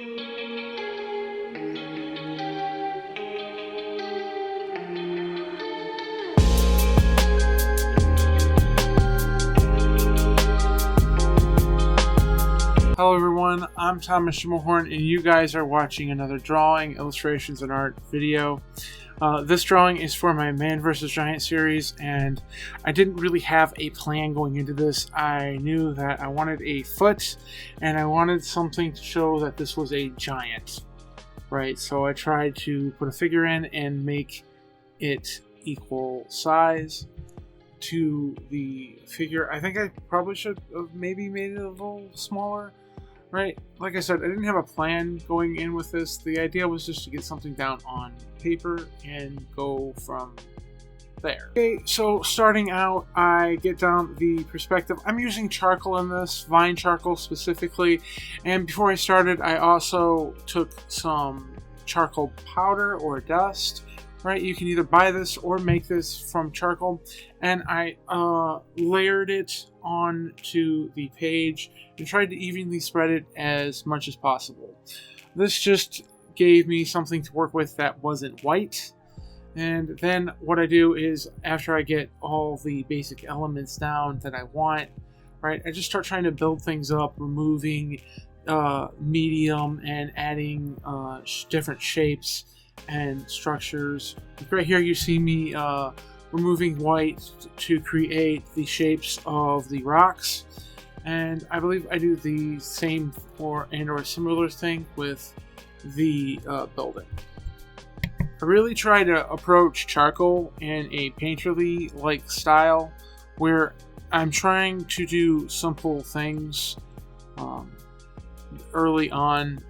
Hello everyone, I'm Thomas Schimmelhorn and you guys are watching another drawing, illustrations, and art video. This drawing is for my Man vs. Giant series, and I didn't really have a plan going into this. I knew that I wanted a foot and I wanted something to show that this was a giant, right? So I tried to put a figure in and make it equal size to the figure. I think I probably should have maybe made it a little smaller, right? Like I said, I didn't have a plan going in with this. The idea was just to get something down on paper and go from there. Okay, so starting out, I get down the perspective. I'm using charcoal in this, vine charcoal specifically, and before I started, I also took some charcoal powder or dust. Right, you can either buy this or make this from charcoal, and I layered it onto the page and tried to evenly spread it as much as possible. This just gave me something to work with that wasn't white. And then what I do is, after I get all the basic elements down that I want, right, I just start trying to build things up, removing medium and adding different shapes and structures. Right here you see me removing white to create the shapes of the rocks, and I believe I do the same or similar thing with the building. I really try to approach charcoal in a painterly like style where I'm trying to do simple things early on,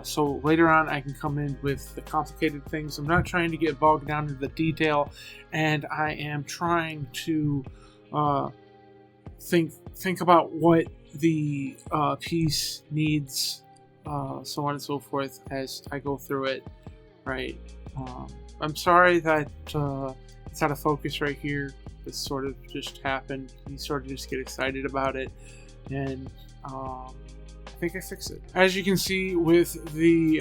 so later on I can come in with the complicated things. I'm not trying to get bogged down into the detail, and I am trying to think about what the piece needs, so on and so forth as I go through it. Right. I'm sorry that it's out of focus right here. This sort of just happened. You sort of just get excited about it, and I think I fixed it. As you can see with the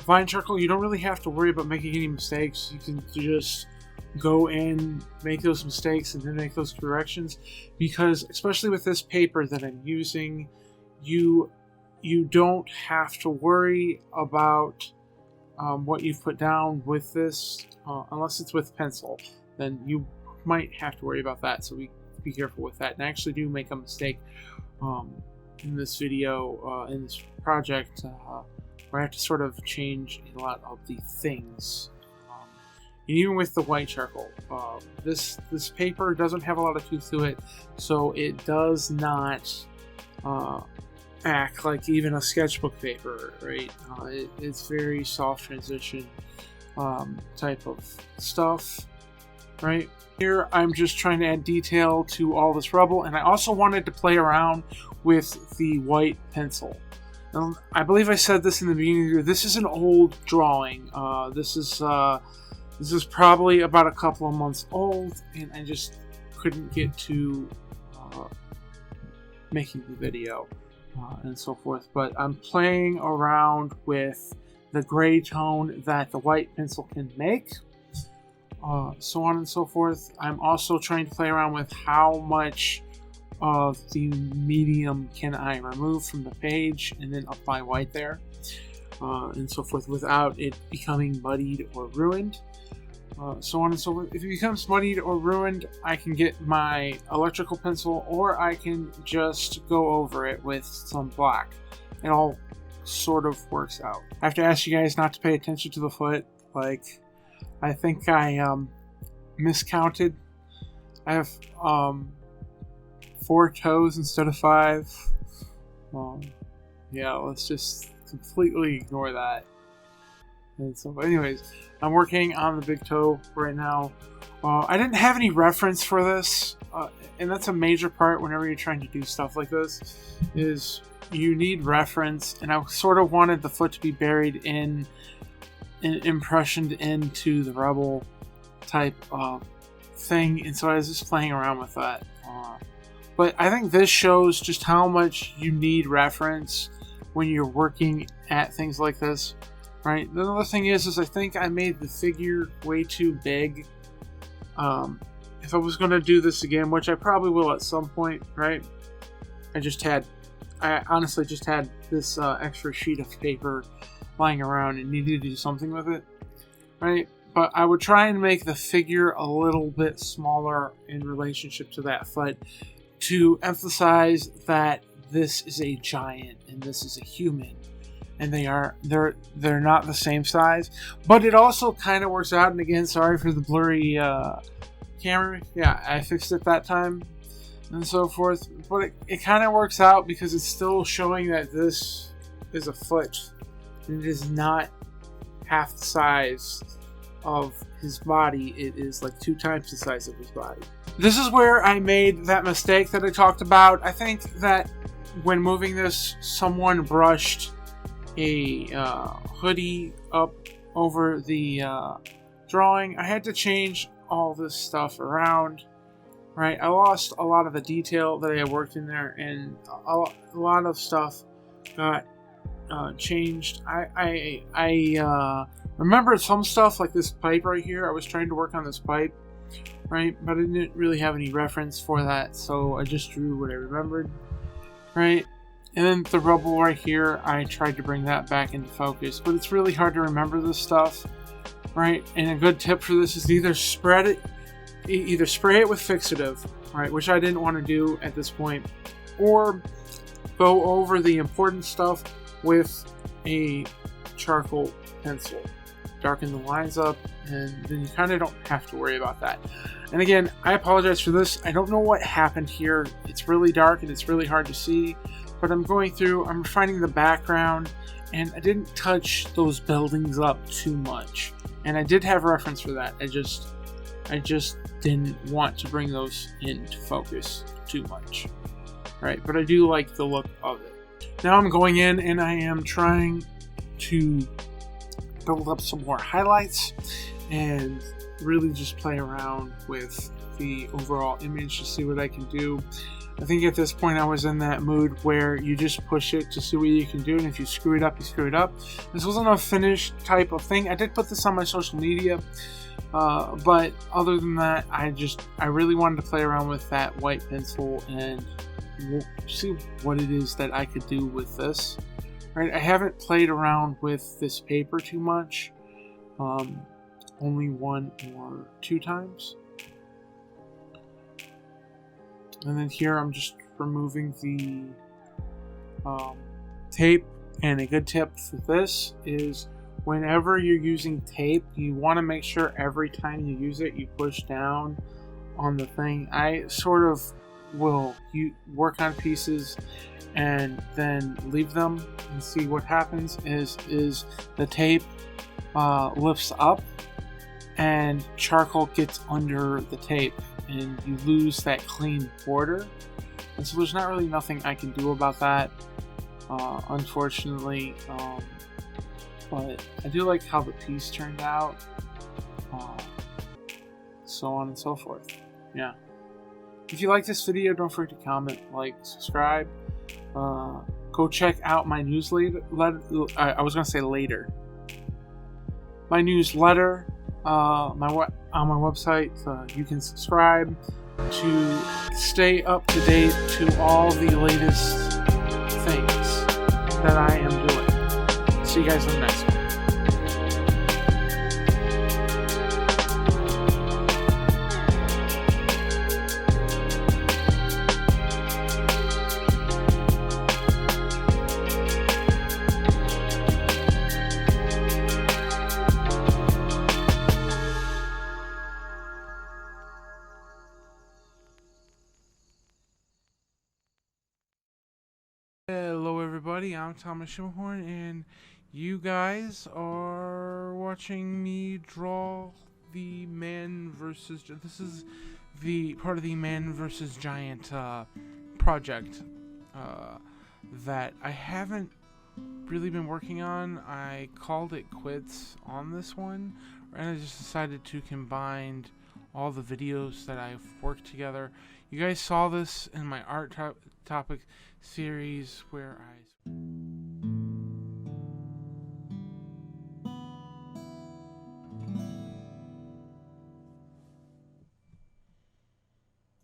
vine charcoal, you don't really have to worry about making any mistakes. You can just go in, make those mistakes, and then make those corrections, because especially with this paper that I'm using, you don't have to worry about what you've put down with this, unless it's with pencil. Then you might have to worry about that, so be careful with that. And I actually do make a mistake in this video, in this project, where I have to sort of change a lot of the things. And even with the white charcoal, this paper doesn't have a lot of tooth to it, so it does not act like even a sketchbook paper, right? It's very soft transition type of stuff, right? Here I'm just trying to add detail to all this rubble, and I also wanted to play around with the white pencil. Now, I believe I said this in the beginning. This is an old drawing. This is probably about a couple of months old, and I just couldn't get to making the video and so forth. But I'm playing around with the gray tone that the white pencil can make, so on and so forth. I'm also trying to play around with how much of the medium can I remove from the page and then apply white there, and so forth, without it becoming muddied or ruined, so on and so forth. If it becomes muddied or ruined, I can get my electrical pencil, or I can just go over it with some black. It all sort of works out. I have to ask you guys not to pay attention to the foot. Like, I think I miscounted. I have 4 toes instead of 5. Yeah, let's just completely ignore that. And so, anyways, I'm working on the big toe right now. I didn't have any reference for this, and that's a major part whenever you're trying to do stuff like this, is you need reference, and I sort of wanted the foot to be buried in and impressioned into the rubble type thing, and so I was just playing around with that. But I think this shows just how much you need reference when you're working at things like this, right? Another thing is I think I made the figure way too big. If I was going to do this again, which I probably will at some point, right? I honestly just had this extra sheet of paper lying around and needed to do something with it, right? But I would try and make the figure a little bit smaller in relationship to that foot to emphasize that this is a giant and this is a human, and they're not the same size. But it also kind of works out. And again, sorry for the blurry camera. Yeah, I fixed it that time and so forth. But it kind of works out because it's still showing that this is a foot and it is not half the size of his body. It is like 2 times the size of his body. This is where I made that mistake that I talked about. I think that when moving this, someone brushed a hoodie up over the drawing. I had to change all this stuff around, right? I lost a lot of the detail that I had worked in there, and a lot of stuff got changed. I remembered some stuff like this pipe right here. I was trying to work on this pipe, right? But I didn't really have any reference for that, so I just drew what I remembered, right? And then the rubble right here, I tried to bring that back into focus, but it's really hard to remember this stuff, right? And a good tip for this is either spray it with fixative, right, which I didn't want to do at this point, or go over the important stuff with a charcoal pencil. Darken the lines up, and then you kind of don't have to worry about that. And again, I apologize for this. I don't know what happened here. It's really dark and it's really hard to see, but I'm refining the background, and I didn't touch those buildings up too much. And I did have reference for that. I just didn't want to bring those into focus too much, right? But I do like the look of it. Now I'm going in and I am trying to build up some more highlights and really just play around with the overall image to see what I can do. I think at this point I was in that mood where you just push it to see what you can do, and if you screw it up, you screw it up. This wasn't a finished type of thing. I did put this on my social media, but other than that, I really wanted to play around with that white pencil and see what it is that I could do with this. Right, I haven't played around with this paper too much, only 1 or 2 times. And then here I'm just removing the tape. And a good tip for this is whenever you're using tape, you want to make sure every time you use it, you push down on the thing. I sort of will work on pieces and then leave them and see what happens is the tape lifts up and charcoal gets under the tape and you lose that clean border. And so there's not really nothing I can do about that, unfortunately. But I do like how the piece turned out, so on and so forth. Yeah. If you like this video, don't forget to comment, like, subscribe. Go check out my newsletter. I was gonna say later. My newsletter, on my website. You can subscribe to stay up to date to all the latest things that I am doing. See you guys in the next one. Hello everybody, I'm Thomas Schimmelhorn, and you guys are watching me draw the man versus... This is the part of the man versus giant project that I haven't really been working on. I called it quits on this one, and I just decided to combine all the videos that I've worked together. You guys saw this in my art topic series where I